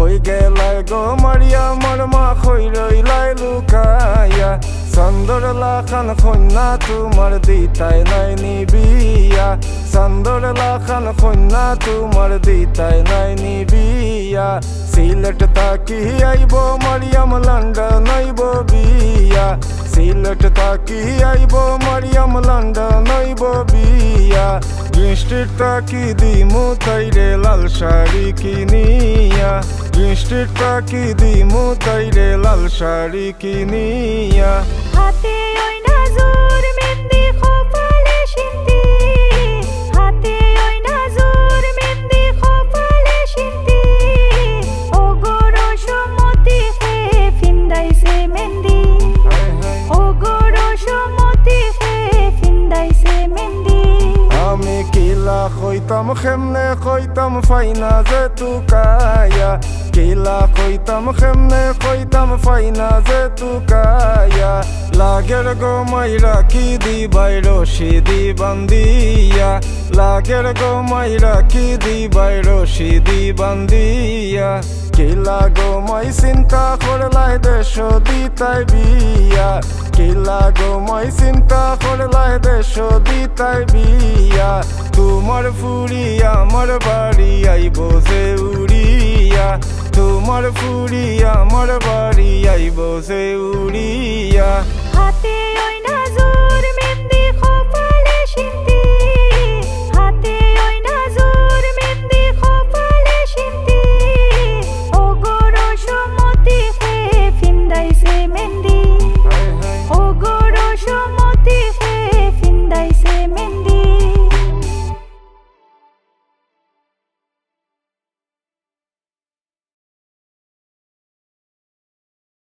কই গেলাই গো মারিয়া মোর মা কই রইলাই লুকাইয়া চান্দর লাখান কন্যা তোমার দিতাই নাই নিবিয়া চান্দর লাখান কন্যা তোমার দিতাই নাই নিবিয়া সিলেট তাকি আইব মারিয়াম লন্ডন আইব বিয়া সিলেট তাকি আইব মারিয়াম লন্ডন আইব বিয়া গ্রিন স্ট্রিট তাকি দিমু তাইরে লাল শাড়ি কিনিয়া গ্রিন স্ট্রিট তাকি দিমু তাইরে লাল শাড়ি কিনিয়া হাতে ওই নাজুর মেহেন্দি কপালে সিন্দি হাতে ওই নাজুর মেহেন্দি কপালে সিন্দি ও গো রসমতি হে ফিন্দাইছে মেহেন্দি ও গো রসমতি হে ফিন্দাইছে মেহেন্দি আমি কিলা কইতাম কেমনে কইতাম ফাইনা যে তুকায়া কিলা কইতাম কেমনে কইতাম ফাইনা যে তুকায়া লাগের গো মাইরা কি দিবাই রশি দি বান্দিয়া লাগের গো মাইরা কি দিবাই রশি দি বান্দিয়া কিলা গো মাই চিন্তা করলাই দেশ দিতাই বিয়া কিলা গো মাই চিন্তা করলাই দেশ দিতাই বিয়া তোমার ফুরি আমার বাড়ি আইব যে উড়িয়া তোমার ফুরি আমার বাড়ি আইব যে উড়িয়া হাতে ওই